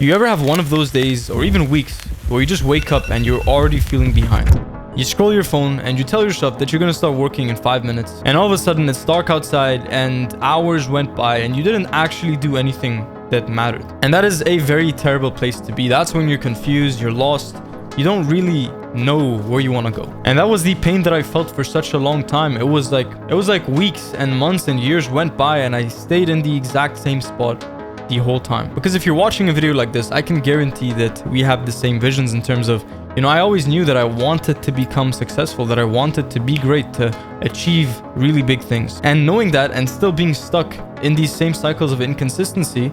You ever have one of those days or even weeks where you just wake up and you're already feeling behind? You scroll your phone and you tell yourself that you're going to start working in 5 minutes, and all of a sudden it's dark outside and hours went by and you didn't actually do anything that mattered. And that is a very terrible place to be. That's when you're confused, you're lost, you don't really know where you want to go. And that was the pain that I felt for such a long time. It was like weeks and months and years went by and I stayed in the exact same spot the whole time. Because if you're watching a video like this, I can guarantee that we have the same visions in terms of, I always knew that I wanted to become successful, that I wanted to be great, to achieve really big things. And knowing that and still being stuck in these same cycles of inconsistency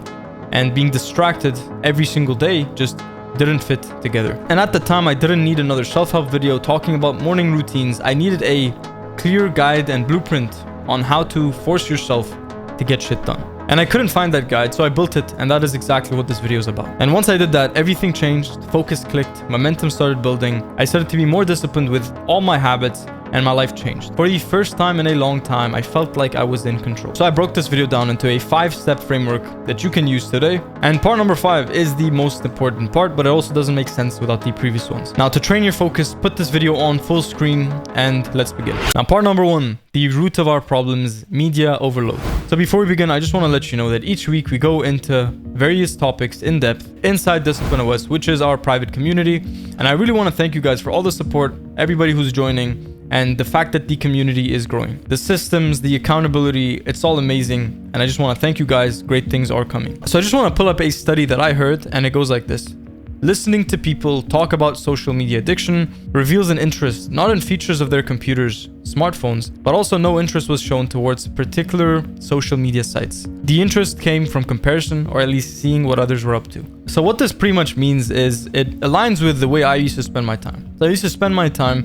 and being distracted every single day just didn't fit together. And at the time, I didn't need another self-help video talking about morning routines. I needed a clear guide and blueprint on how to force yourself to get shit done. And I couldn't find that guide, so I built it, and that is exactly what this video is about. And once I did that, everything changed, focus clicked, momentum started building, I started to be more disciplined with all my habits, and my life changed. For the first time in a long time, I felt like I was in control. So I broke this video down into a 5-step framework that you can use today. And part number 5 is the most important part, but it also doesn't make sense without the previous ones. Now, to train your focus, put this video on full screen and let's begin. Now, part number 1, the root of our problems, media overload. So before we begin, I just want to let you know that each week we go into various topics in depth inside Discipline OS, which is our private community. And I really want to thank you guys for all the support, everybody who's joining, and the fact that the community is growing. The systems, the accountability, it's all amazing. And I just want to thank you guys. Great things are coming. So I just want to pull up a study that I heard, and it goes like this. Listening to people talk about social media addiction reveals an interest not in features of their computers, smartphones, but also no interest was shown towards particular social media sites. The interest came from comparison, or at least seeing what others were up to. So what this pretty much means is it aligns with the way I used to spend my time. So I used to spend my time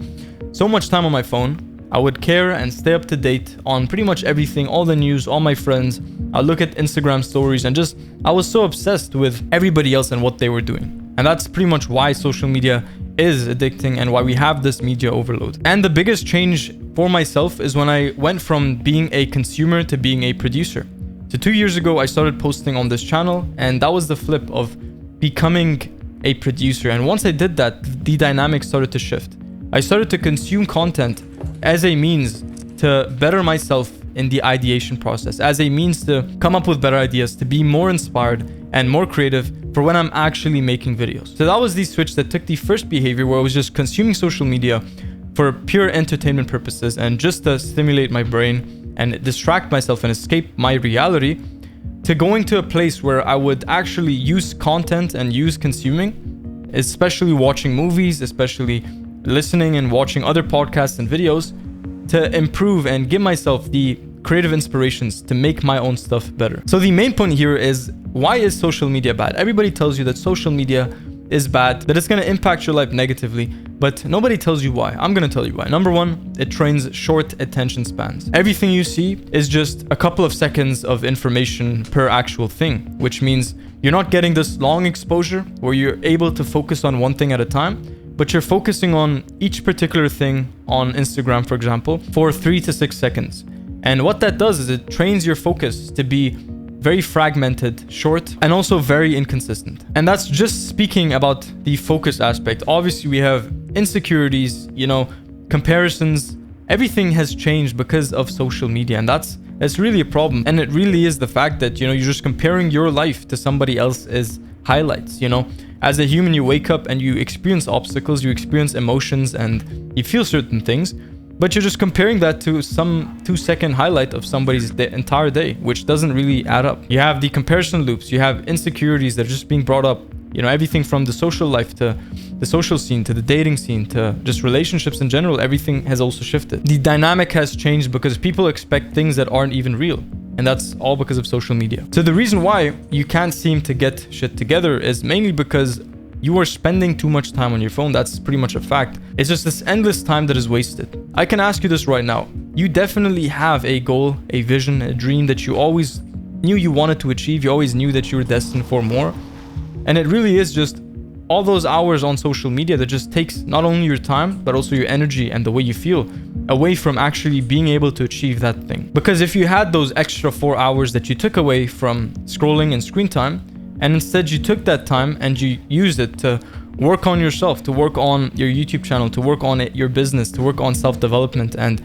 so much time on my phone. I would care and stay up to date on pretty much everything, all the news, all my friends. I look at Instagram stories and I was so obsessed with everybody else and what they were doing. And that's pretty much why social media is addicting and why we have this media overload. And the biggest change for myself is when I went from being a consumer to being a producer. So 2 years ago, I started posting on this channel, and that was the flip of becoming a producer. And once I did that, the dynamic started to shift. I started to consume content as a means to better myself in the ideation process, as a means to come up with better ideas, to be more inspired and more creative for when I'm actually making videos. So that was the switch that took the first behavior where I was just consuming social media for pure entertainment purposes and just to stimulate my brain and distract myself and escape my reality, to going to a place where I would actually use content and use consuming, especially watching movies, especially listening and watching other podcasts and videos, to improve and give myself the creative inspirations to make my own stuff better. So the main point here is, why is social media bad? Everybody tells you that social media is bad, that it's going to impact your life negatively, but nobody tells you why. I'm going to tell you why. Number 1, it trains short attention spans. Everything you see is just a couple of seconds of information per actual thing, which means you're not getting this long exposure where you're able to focus on one thing at a time, but you're focusing on each particular thing on Instagram, for example, for 3 to 6 seconds. And what that does is it trains your focus to be very fragmented, short, and also very inconsistent. And that's just speaking about the focus aspect. Obviously, we have insecurities, comparisons. Everything has changed because of social media, and that's really a problem. And it really is the fact that, you're just comparing your life to somebody else's highlights. As a human, you wake up and you experience obstacles, you experience emotions, and you feel certain things, but you're just comparing that to some 2-second highlight of somebody's entire day, which doesn't really add up. You have the comparison loops, you have insecurities that are just being brought up, everything from the social life to the social scene to the dating scene to just relationships in general. Everything has also shifted. The dynamic has changed because people expect things that aren't even real. And that's all because of social media. So the reason why you can't seem to get shit together is mainly because you are spending too much time on your phone. That's pretty much a fact. It's just this endless time that is wasted. I can ask you this right now. You definitely have a goal, a vision, a dream that you always knew you wanted to achieve. You always knew that you were destined for more. And it really is just all those hours on social media that just takes not only your time, but also your energy and the way you feel away from actually being able to achieve that thing. Because if you had those extra 4 hours that you took away from scrolling and screen time, And instead you took that time and you used it to work on yourself, to work on your YouTube channel, to work on your business, to work on self-development and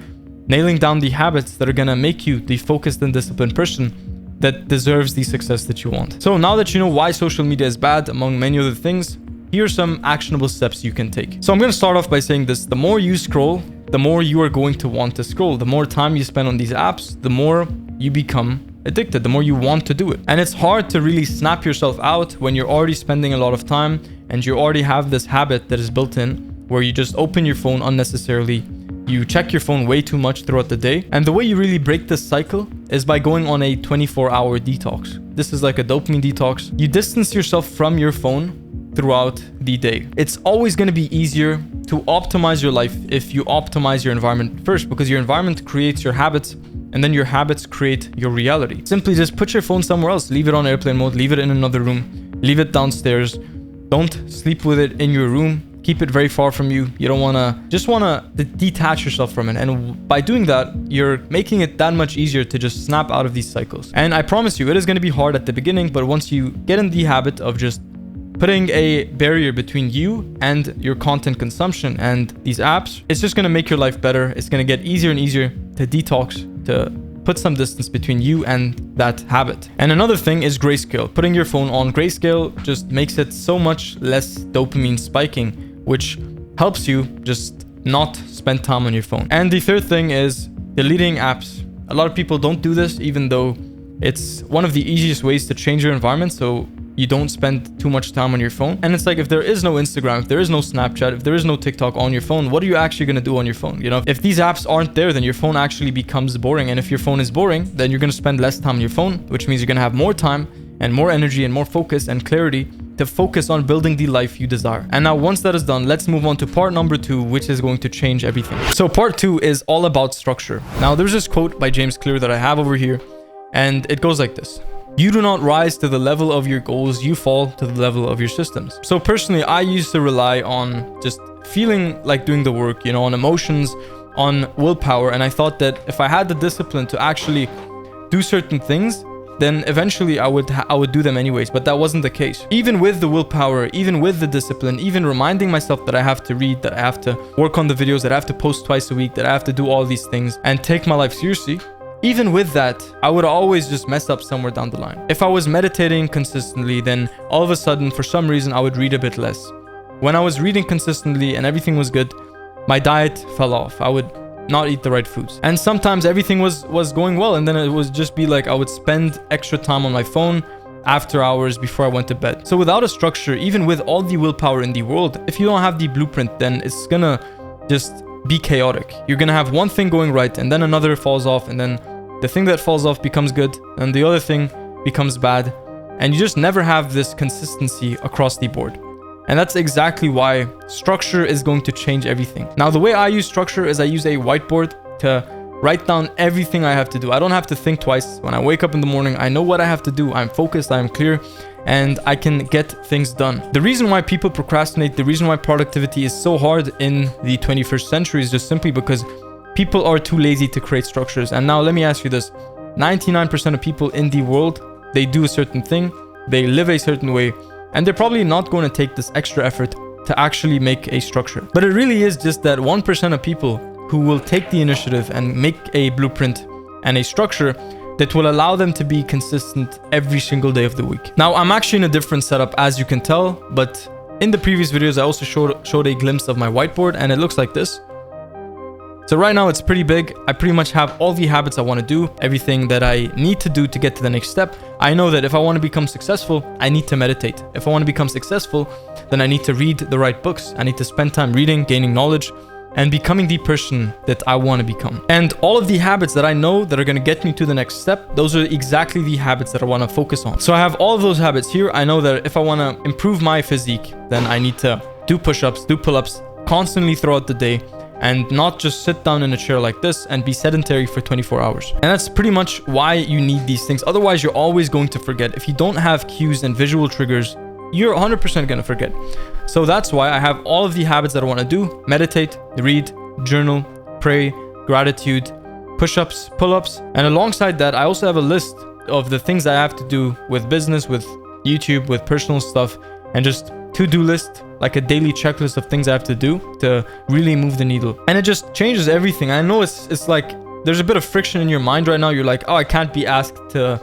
nailing down the habits that are gonna make you the focused and disciplined person that deserves the success that you want. So now that you know why social media is bad, among many other things, here are some actionable steps you can take. So I'm gonna start off by saying this: the more you scroll, the more you are going to want to scroll. The more time you spend on these apps, the more you become addicted, the more you want to do it. And it's hard to really snap yourself out when you're already spending a lot of time and you already have this habit that is built in where you just open your phone unnecessarily. You check your phone way too much throughout the day. And the way you really break this cycle is by going on a 24-hour detox. This is like a dopamine detox. You distance yourself from your phone throughout the day. It's always going to be easier to optimize your life if you optimize your environment first, because your environment creates your habits and then your habits create your reality. Simply just put your phone somewhere else. Leave it on airplane mode, leave it in another room, leave it downstairs. Don't sleep with it in your room. Keep it very far from you. You don't just want to detach yourself from it. And by doing that, you're making it that much easier to just snap out of these cycles. And I promise you, it is going to be hard at the beginning, but once you get in the habit of just putting a barrier between you and your content consumption and these apps, it's just going to make your life better. It's going to get easier and easier to detox, to put some distance between you and that habit. And another thing is Grayscale. Putting your phone on Grayscale just makes it so much less dopamine spiking, which helps you just not spend time on your phone. And the third thing is deleting apps. A lot of people don't do this, even though it's one of the easiest ways to change your environment so you don't spend too much time on your phone. And it's like, if there is no Instagram, if there is no Snapchat, if there is no TikTok on your phone, what are you actually going to do on your phone? You know, if these apps aren't there, then your phone actually becomes boring. And if your phone is boring, then you're going to spend less time on your phone, which means you're going to have more time and more energy and more focus and clarity to focus on building the life you desire. And now once that is done, let's move on to part number 2, which is going to change everything. So part 2 is all about structure. Now there's this quote by James Clear that I have over here, and it goes like this: you do not rise to the level of your goals, you fall to the level of your systems. So personally, I used to rely on just feeling like doing the work, you know, on emotions, on willpower. And I thought that if I had the discipline to actually do certain things, then eventually I would do them anyways. But that wasn't the case. Even with the willpower, even with the discipline, even reminding myself that I have to read, that I have to work on the videos, that I have to post twice a week, that I have to do all these things and take my life seriously, even with that, I would always just mess up somewhere down the line. If I was meditating consistently, then all of a sudden, for some reason, I would read a bit less. When I was reading consistently and everything was good, my diet fell off. I would not eat the right foods. And sometimes everything was going well, and then it would just be like I would spend extra time on my phone after hours before I went to bed. So without a structure, even with all the willpower in the world, if you don't have the blueprint, then it's gonna just be chaotic. You're gonna have one thing going right and then another falls off, and then the thing that falls off becomes good and the other thing becomes bad, and you just never have this consistency across the board. And that's exactly why structure is going to change everything. Now, the way I use structure is I use a whiteboard to write down everything I have to do. I don't have to think twice. When I wake up in the morning, I know what I have to do. I'm focused, I'm clear, and I can get things done. The reason why people procrastinate, the reason why productivity is so hard in the 21st century is just simply because people are too lazy to create structures. And now let me ask you this: 99% of people in the world, they do a certain thing, they live a certain way, and they're probably not going to take this extra effort to actually make a structure. But it really is just that 1% of people who will take the initiative and make a blueprint and a structure that will allow them to be consistent every single day of the week. Now, I'm actually in a different setup, as you can tell, but in the previous videos, I also showed a glimpse of my whiteboard, and it looks like this. So right now it's pretty big. I pretty much have all the habits I want to do, everything that I need to do to get to the next step. I know that if I want to become successful, I need to meditate. If I want to become successful, then I need to read the right books. I need to spend time reading, gaining knowledge, and becoming the person that I want to become. And all of the habits that I know that are going to get me to the next step, those are exactly the habits that I want to focus on. So I have all of those habits here. I know that if I want to improve my physique, then I need to do push-ups, do pull-ups constantly throughout the day, and not just sit down in a chair like this and be sedentary for 24 hours. And that's pretty much why you need these things. Otherwise, you're always going to forget. If you don't have cues and visual triggers, you're 100% going to forget. So that's why I have all of the habits that I want to do: meditate, read, journal, pray, gratitude, push-ups, pull-ups. And alongside that, I also have a list of the things I have to do with business, with YouTube, with personal stuff, and just to-do list, like a daily checklist of things I have to do to really move the needle. And it just changes everything. I know it's like there's a bit of friction in your mind right now. You're like, oh, I can't be asked to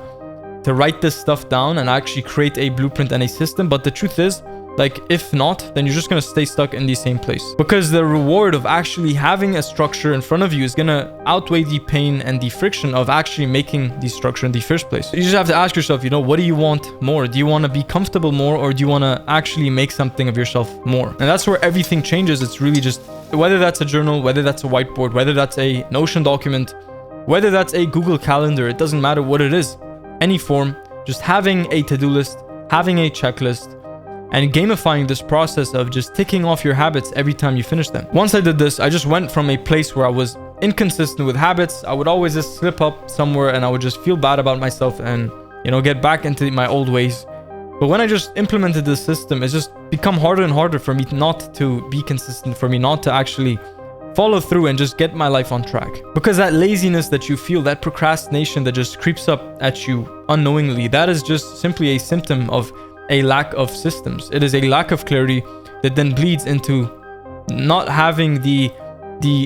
write this stuff down and actually create a blueprint and a system. But the truth is, like, if not, then you're just going to stay stuck in the same place, because the reward of actually having a structure in front of you is going to outweigh the pain and the friction of actually making the structure in the first place. You just have to ask yourself, you know, what do you want more? Do you want to be comfortable more, or do you want to actually make something of yourself more? And that's where everything changes. It's really just, whether that's a journal, whether that's a whiteboard, whether that's a Notion document, whether that's a Google Calendar, it doesn't matter what it is, any form, just having a to-do list, having a checklist, and gamifying this process of just ticking off your habits every time you finish them. Once I did this, I just went from a place where I was inconsistent with habits. I would always just slip up somewhere and I would just feel bad about myself and, you know, get back into my old ways. But when I just implemented this system, it's just become harder and harder for me not to be consistent, for me not to actually follow through and just get my life on track. Because that laziness that you feel, that procrastination that just creeps up at you unknowingly, that is just simply a symptom of a lack of systems. It is a lack of clarity that then bleeds into not having the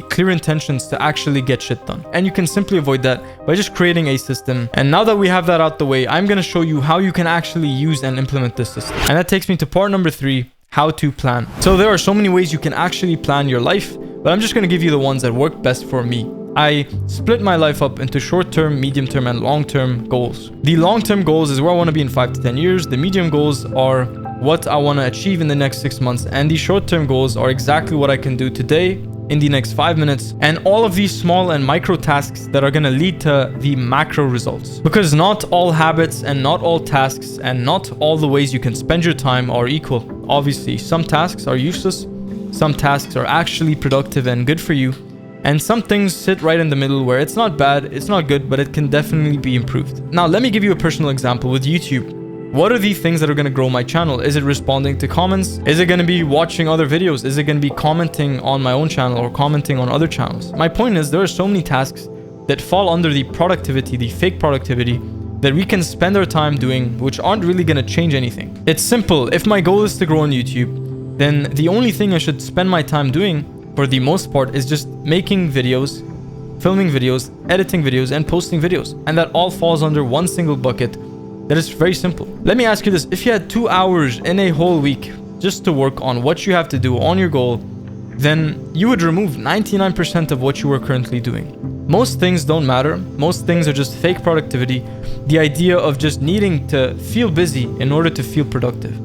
clear intentions to actually get shit done. And you can simply avoid that by just creating a system. And now that we have that out the way, I'm going to show you how you can actually use and implement this system. And that takes me to part number 3, how to plan. So there are so many ways you can actually plan your life, but I'm just going to give you the ones that work best for me. I split my life up into short-term, medium-term, and long-term goals. The long-term goals is where I want to be in 5 to 10 years. The medium goals are what I want to achieve in the next 6 months. And the short-term goals are exactly what I can do today in the next 5 minutes. And all of these small and micro tasks that are going to lead to the macro results. Because not all habits and not all tasks and not all the ways you can spend your time are equal. Obviously, some tasks are useless. Some tasks are actually productive and good for you. And some things sit right in the middle where it's not bad, it's not good, but it can definitely be improved. Now, let me give you a personal example with YouTube. What are the things that are going to grow my channel? Is it responding to comments? Is it going to be watching other videos? Is it going to be commenting on my own channel or commenting on other channels? My point is, there are so many tasks that fall under the productivity, the fake productivity, that we can spend our time doing, which aren't really going to change anything. It's simple. If my goal is to grow on YouTube, then the only thing I should spend my time doing, for the most part, is just making videos, filming videos, editing videos, and posting videos. And that all falls under one single bucket that is very simple. Let me ask you this. If you had 2 hours in a whole week just to work on what you have to do on your goal, then you would remove 99% of what you are currently doing. Most things don't matter. Most things are just fake productivity. The idea of just needing to feel busy in order to feel productive.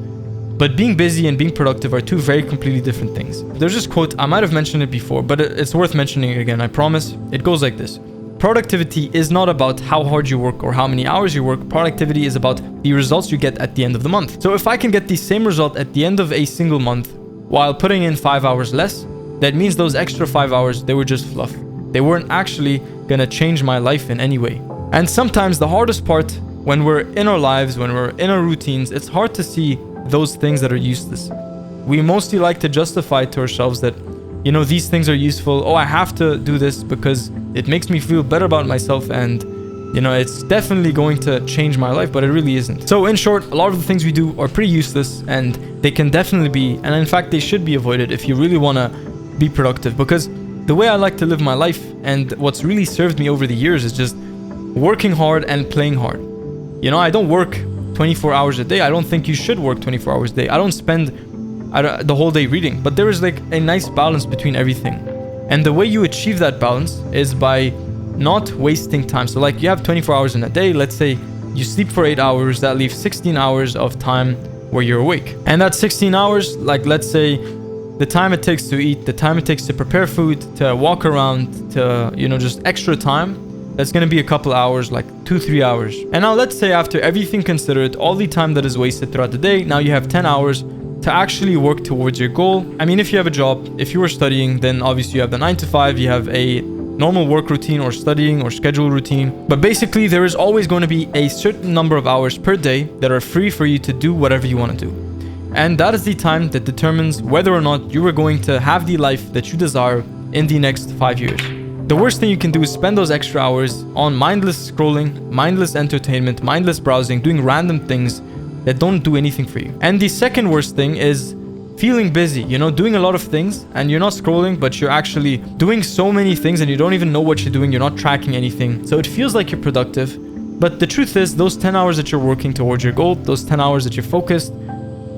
But being busy and being productive are two very completely different things. There's this quote, I might have mentioned it before, but it's worth mentioning it again, I promise. It goes like this. Productivity is not about how hard you work or how many hours you work. Productivity is about the results you get at the end of the month. So if I can get the same result at the end of a single month while putting in 5 hours less, that means those extra 5 hours, they were just fluff. They weren't actually gonna change my life in any way. And sometimes the hardest part when we're in our lives, when we're in our routines, it's hard to see those things that are useless. We mostly like to justify to ourselves that, you know, these things are useful. Oh, I have to do this because it makes me feel better about myself and, you know, it's definitely going to change my life, but it really isn't. So in short, a lot of the things we do are pretty useless and they can definitely be, and in fact, they should be avoided if you really want to be productive. Because the way I like to live my life and what's really served me over the years is just working hard and playing hard. You know, I don't work 24 hours a day. I don't think you should work 24 hours a day. I don't spend the whole day reading, but there is like a nice balance between everything. And the way you achieve that balance is by not wasting time. So like you have 24 hours in a day. Let's say you sleep for 8 hours. That leaves 16 hours of time where you're awake. And that 16 hours, like let's say the time it takes to eat, the time it takes to prepare food, to walk around, to, you know, just extra time, that's going to be a couple hours, like 2-3 hours. And now let's say after everything considered, all the time that is wasted throughout the day, now you have 10 hours to actually work towards your goal. I mean, if you have a job, if you were studying, then obviously you have the 9 to 5, you have a normal work routine or studying or schedule routine. But basically there is always going to be a certain number of hours per day that are free for you to do whatever you want to do. And that is the time that determines whether or not you are going to have the life that you desire in the next 5 years. The worst thing you can do is spend those extra hours on mindless scrolling, mindless entertainment, mindless browsing, doing random things that don't do anything for you. And the second worst thing is feeling busy, doing a lot of things, and you're not scrolling, but you're actually doing so many things and you don't even know what you're doing. You're not tracking anything. So it feels like you're productive. But the truth is, those 10 hours that you're working towards your goal, those 10 hours that you're focused,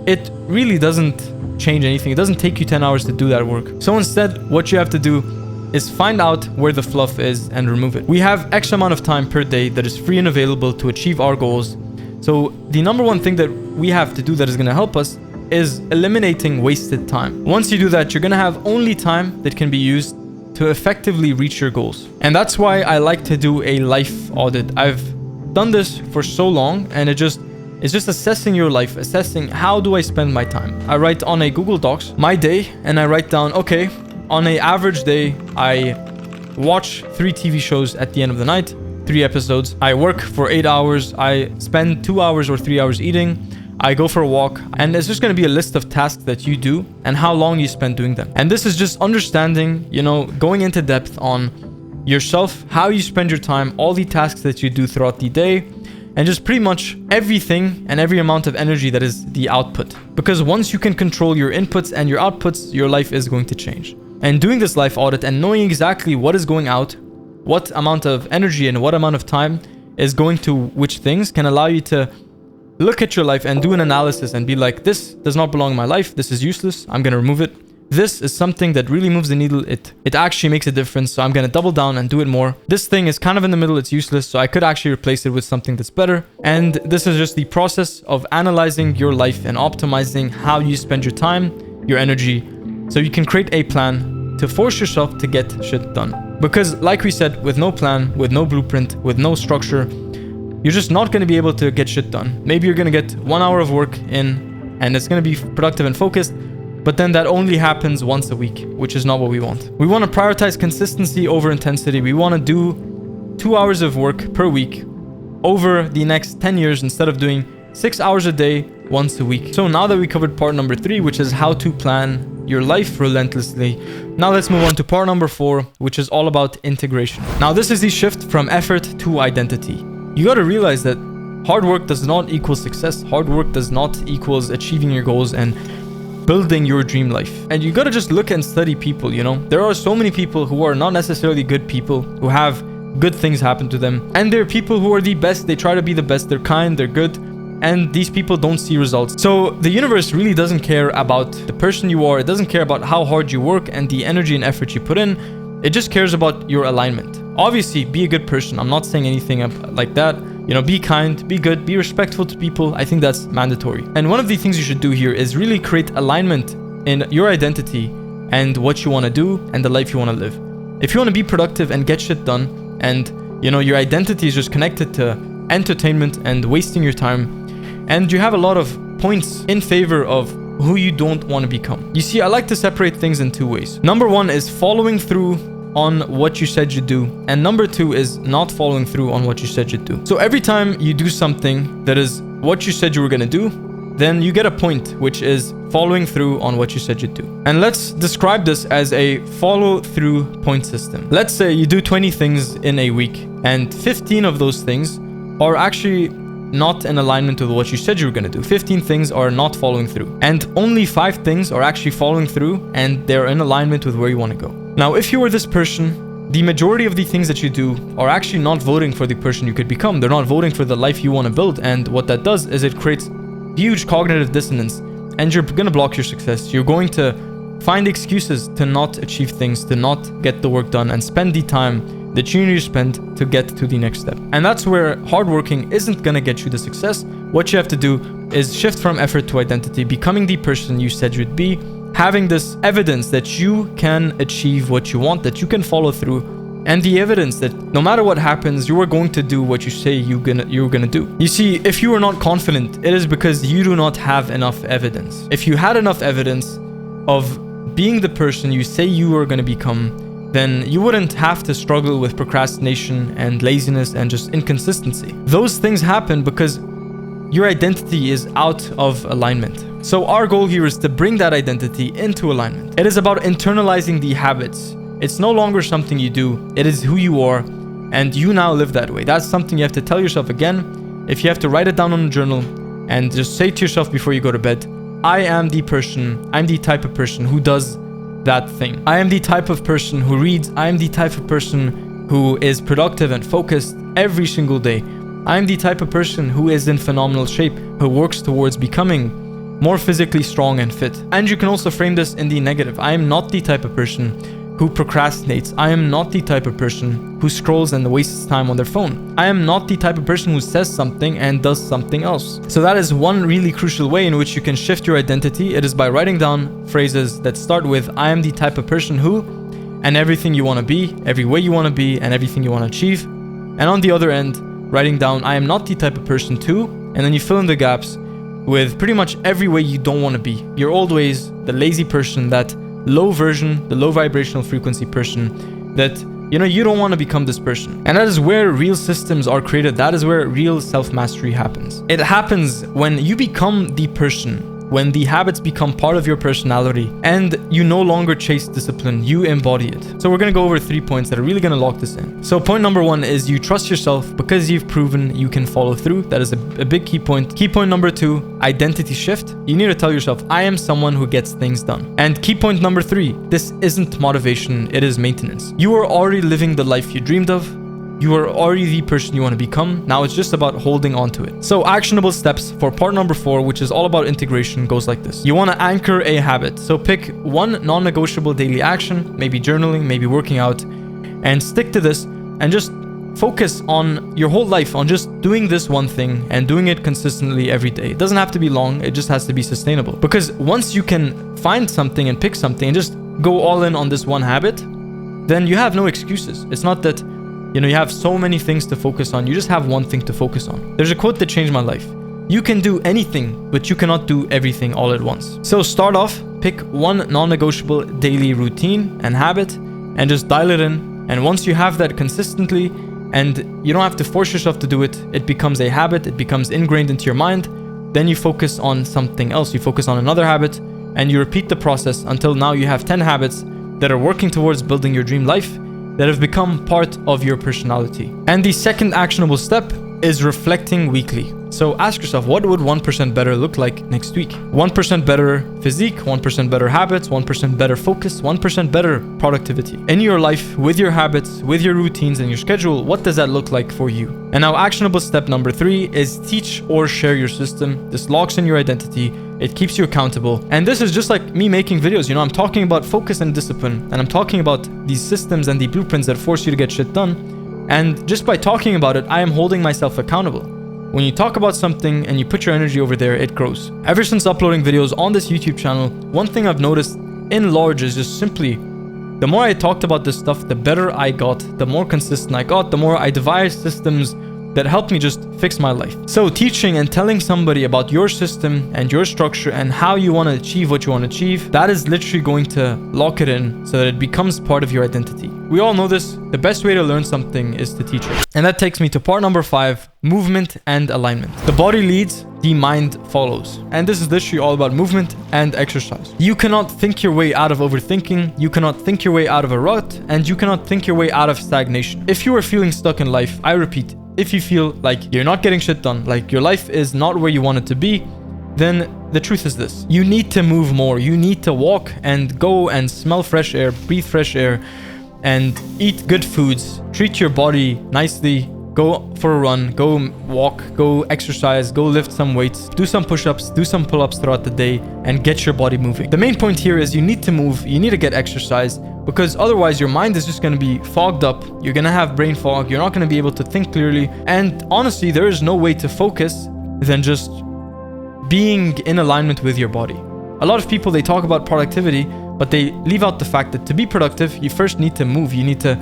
it really doesn't change anything. It doesn't take you 10 hours to do that work. So instead, what you have to do is find out where the fluff is and remove it. We have X amount of time per day that is free and available to achieve our goals. So the number one thing that we have to do that is going to help us is eliminating wasted time. Once you do that, you're going to have only time that can be used to effectively reach your goals. And that's why I like to do a life audit. I've done this for so long, and it's just assessing your life, assessing how do I spend my time. I write on a Google Docs my day, and I write down, okay, on an average day, I watch 3 TV shows at the end of the night, 3 episodes. I work for 8 hours. I spend 2 hours or 3 hours eating. I go for a walk, and it's just going to be a list of tasks that you do and how long you spend doing them. And this is just understanding, going into depth on yourself, how you spend your time, all the tasks that you do throughout the day, and just pretty much everything and every amount of energy that is the output. Because once you can control your inputs and your outputs, your life is going to change. And doing this life audit and knowing exactly what is going out, what amount of energy and what amount of time is going to which things, can allow you to look at your life and do an analysis and be like, this does not belong in my life. This is useless. I'm going to remove it. This is something that really moves the needle. It actually makes a difference. So I'm going to double down and do it more. This thing is kind of in the middle. It's useless. So I could actually replace it with something that's better. And this is just the process of analyzing your life and optimizing how you spend your time, your energy, so you can create a plan to force yourself to get shit done. Because like we said, with no plan, with no blueprint, with no structure, you're just not going to be able to get shit done. Maybe you're going to get 1 hour of work in and it's going to be productive and focused, but then that only happens once a week, which is not what we want. We want to prioritize consistency over intensity. We want to do 2 hours of work per week over the next 10 years instead of doing 6 hours a day once a week. So now that we covered part number 3, which is how to plan your life relentlessly, now let's move on to part number 4, which is all about integration. Now this is the shift from effort to identity. You got to realize that hard work does not equal success. Hard work does not equals achieving your goals and building your dream life. And you got to just look and study people, There are so many people who are not necessarily good people, who have good things happen to them. And there are people who are the best. They try to be the best. They're kind, they're good. And these people don't see results. So the universe really doesn't care about the person you are. It doesn't care about how hard you work and the energy and effort you put in. It just cares about your alignment. Obviously, be a good person. I'm not saying anything like that. Be kind, be good, be respectful to people. I think that's mandatory. And one of the things you should do here is really create alignment in your identity and what you want to do and the life you want to live. If you want to be productive and get shit done, and your identity is just connected to entertainment and wasting your time, and you have a lot of points in favor of who you don't want to become. You see, I like to separate things in 2 ways. Number 1 is following through on what you said you'd do. And number 2 is not following through on what you said you'd do. So every time you do something that is what you said you were going to do, then you get a point, which is following through on what you said you'd do. And let's describe this as a follow through point system. Let's say you do 20 things in a week and 15 of those things are actually not in alignment with what you said you were going to do. 15 things are not following through. And only 5 things are actually following through and they're in alignment with where you want to go. Now, if you were this person, the majority of the things that you do are actually not voting for the person you could become. They're not voting for the life you want to build. And what that does is it creates huge cognitive dissonance and you're going to block your success. You're going to find excuses to not achieve things, to not get the work done and spend the time that you need to spend to get to the next step. And that's where hard working isn't going to get you the success. What you have to do is shift from effort to identity, becoming the person you said you'd be, having this evidence that you can achieve what you want, that you can follow through, and the evidence that no matter what happens, you are going to do what you say you're gonna do. You see, if you are not confident, it is because you do not have enough evidence. If you had enough evidence of being the person you say you are gonna become, then you wouldn't have to struggle with procrastination and laziness and just inconsistency. Those things happen because your identity is out of alignment. So our goal here is to bring that identity into alignment. It is about internalizing the habits. It's no longer something you do. It is who you are, and you now live that way. That's something you have to tell yourself again. If you have to write it down on a journal and just say to yourself before you go to bed, I'm the type of person who does that thing. I am the type of person who reads. I am the type of person who is productive and focused every single day. I am the type of person who is in phenomenal shape, who works towards becoming more physically strong and fit. And you can also frame this in the negative. I am not the type of person who procrastinates. I am not the type of person who scrolls and wastes time on their phone. I am not the type of person who says something and does something else. So that is one really crucial way in which you can shift your identity. It is by writing down phrases that start with I am the type of person who, and everything you want to be, every way you want to be, and everything you want to achieve. And on the other end, writing down I am not the type of person to, and then you fill in the gaps with pretty much every way you don't want to be. Your old ways, the lazy person, that low version, the low vibrational frequency person that, you don't want to become this person. And that is where real systems are created. That is where real self-mastery happens. It happens when you become the person, when the habits become part of your personality and you no longer chase discipline, you embody it. So we're going to go over 3 points that are really going to lock this in. So point number 1 is you trust yourself because you've proven you can follow through. That is a big key point. Key point number 2, identity shift. You need to tell yourself, I am someone who gets things done. And key point number 3, this isn't motivation, it is maintenance. You are already living the life you dreamed of. You are already the person you want to become. Now it's just about holding on to it. So actionable steps for part number 4, which is all about integration, goes like this. You want to anchor a habit. So pick one non-negotiable daily action, maybe journaling, maybe working out, and stick to this and just focus on your whole life on just doing this one thing and doing it consistently every day. It doesn't have to be long. It just has to be sustainable. Because once you can find something and pick something and just go all in on this one habit, then you have no excuses. It's not that you have so many things to focus on. You just have one thing to focus on. There's a quote that changed my life. You can do anything, but you cannot do everything all at once. So start off, pick one non-negotiable daily routine and habit and just dial it in. And once you have that consistently and you don't have to force yourself to do it, it becomes a habit, it becomes ingrained into your mind. Then you focus on something else. You focus on another habit and you repeat the process until now you have 10 habits that are working towards building your dream life, that have become part of your personality. And the second actionable step is reflecting weekly. So ask yourself, what would 1% better look like next week? 1% better physique, 1% better habits, 1% better focus, 1% better productivity. In your life, with your habits, with your routines and your schedule, what does that look like for you? And now actionable step number 3 is teach or share your system. This locks in your identity. It keeps you accountable. And this is just like me making videos. I'm talking about focus and discipline. And I'm talking about these systems and the blueprints that force you to get shit done. And just by talking about it, I am holding myself accountable. When you talk about something and you put your energy over there, it grows. Ever since uploading videos on this YouTube channel, one thing I've noticed in large is just simply, the more I talked about this stuff, the better I got, the more consistent I got, the more I devised systems that helped me just fix my life. So teaching and telling somebody about your system and your structure and how you want to achieve what you want to achieve, that is literally going to lock it in so that it becomes part of your identity. We all know this. The best way to learn something is to teach it. And that takes me to part number 5, movement and alignment. The body leads, the mind follows. And this is literally all about movement and exercise. You cannot think your way out of overthinking. You cannot think your way out of a rut, and you cannot think your way out of stagnation. If you are feeling stuck in life, I repeat, if you feel like you're not getting shit done, like your life is not where you want it to be, then the truth is this. You need to move more. You need to walk and go and smell fresh air, breathe fresh air, and eat good foods. Treat your body nicely. Go for a run, go walk, go exercise, go lift some weights, do some push-ups, do some pull-ups throughout the day, and get your body moving. The main point here is you need to move, you need to get exercise, because otherwise your mind is just going to be fogged up. You're going to have brain fog. You're not going to be able to think clearly. And honestly, there is no way to focus than just being in alignment with your body. A lot of people, they talk about productivity, but they leave out the fact that to be productive, you first need to move. You need to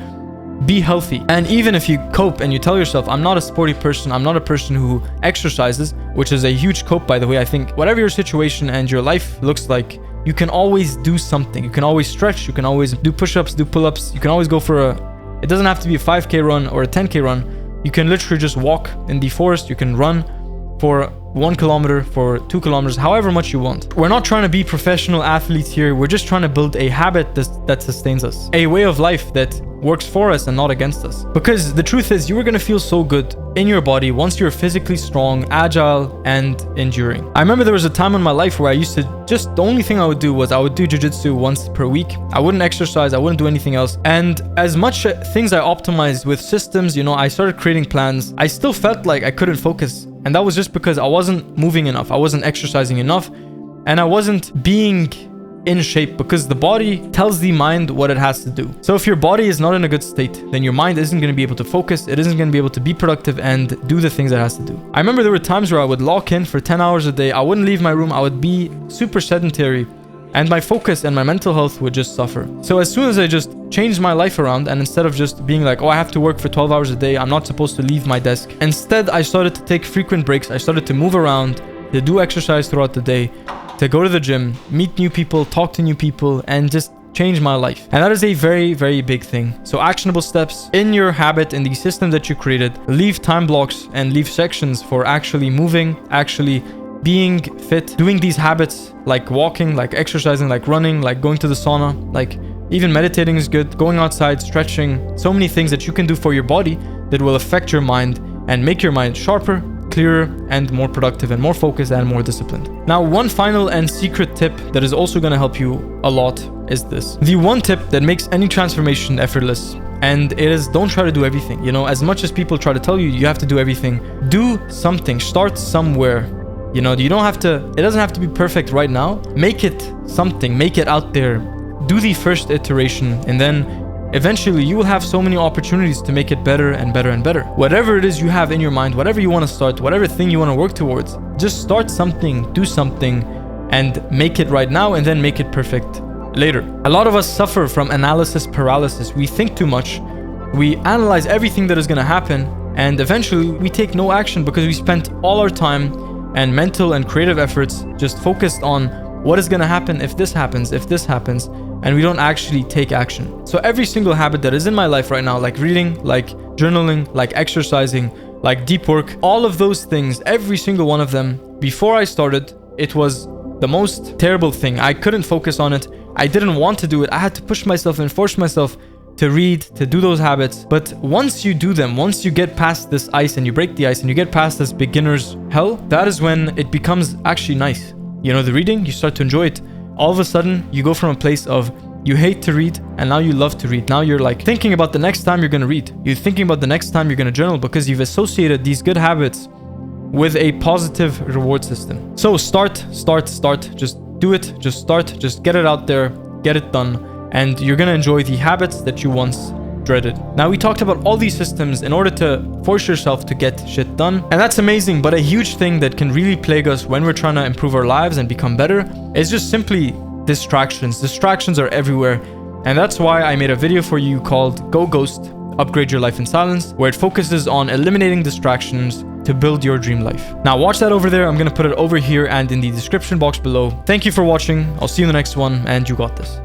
be healthy. And even if you cope and you tell yourself, I'm not a sporty person, I'm not a person who exercises, which is a huge cope, by the way. I think whatever your situation and your life looks like, you can always do something. You can always stretch. You can always do push-ups, do pull-ups. You can always go for it doesn't have to be a 5K run or a 10K run. You can literally just walk in the forest. You can run for 1 kilometer, for 2 kilometers, however much you want. We're not trying to be professional athletes here. We're just trying to build a habit that sustains us, a way of life that works for us and not against us. Because the truth is, you are going to feel so good in your body once you're physically strong, agile, and enduring. I remember there was a time in my life where I used to just, the only thing I would do was I would do jiu-jitsu once per week. I wouldn't exercise, I wouldn't do anything else. And as much things I optimized with systems, I started creating plans, I still felt like I couldn't focus. And that was just because I wasn't moving enough, I wasn't exercising enough, and I wasn't being in shape, because the body tells the mind what it has to do. So if your body is not in a good state, then your mind isn't going to be able to focus, it isn't going to be able to be productive and do the things it has to do. I remember there were times where I would lock in for 10 hours a day, I wouldn't leave my room, I would be super sedentary, and my focus and my mental health would just suffer. So as soon as I just changed my life around, and instead of just being like, oh, I have to work for 12 hours a day, I'm not supposed to leave my desk, instead I started to take frequent breaks, I started to move around, to do exercise throughout the day, to go to the gym, meet new people, talk to new people, and just change my life. And that is a very, very big thing. So actionable steps in your habit, in the system that you created, leave time blocks and leave sections for actually moving, actually being fit, doing these habits like walking, like exercising, like running, like going to the sauna, like even meditating is good, going outside, stretching, so many things that you can do for your body that will affect your mind and make your mind sharper, clearer, and more productive, and more focused, and more disciplined. Now, one final and secret tip that is also going to help you a lot is this. The one tip that makes any transformation effortless, and it is, don't try to do everything. As much as people try to tell you, you have to do everything, do something, start somewhere. You don't have to, it doesn't have to be perfect right now. Make it something, make it out there. Do the first iteration, and then eventually you will have so many opportunities to make it better and better and better. Whatever it is you have in your mind, whatever you want to start, whatever thing you want to work towards, just start something, do something, and make it right now, and then make it perfect later. A lot of us suffer from analysis paralysis. We think too much. We analyze everything that is going to happen, and eventually we take no action because we spent all our time and mental and creative efforts just focused on what is going to happen if this happens, and we don't actually take action. So every single habit that is in my life right now, like reading, like journaling, like exercising, like deep work, all of those things, every single one of them, before I started, it was the most terrible thing. I couldn't focus on it. I didn't want to do it. I had to push myself and force myself to read, to do those habits. But once you do them, once you get past this ice and you break the ice and you get past this beginner's hell, that is when it becomes actually nice. The reading, you start to enjoy it. All of a sudden, you go from a place of you hate to read, and now you love to read. Now you're like thinking about the next time you're going to read. You're thinking about the next time you're going to journal, because you've associated these good habits with a positive reward system. So start. Just do it. Just start. Just get it out there. Get it done. And you're going to enjoy the habits that you once dreaded. Now, we talked about all these systems in order to force yourself to get shit done. And that's amazing. But a huge thing that can really plague us when we're trying to improve our lives and become better is just simply distractions. Distractions are everywhere. And that's why I made a video for you called Go Ghost, Upgrade Your Life in Silence, where it focuses on eliminating distractions to build your dream life. Now watch that over there. I'm going to put it over here and in the description box below. Thank you for watching. I'll see you in the next one, and you got this.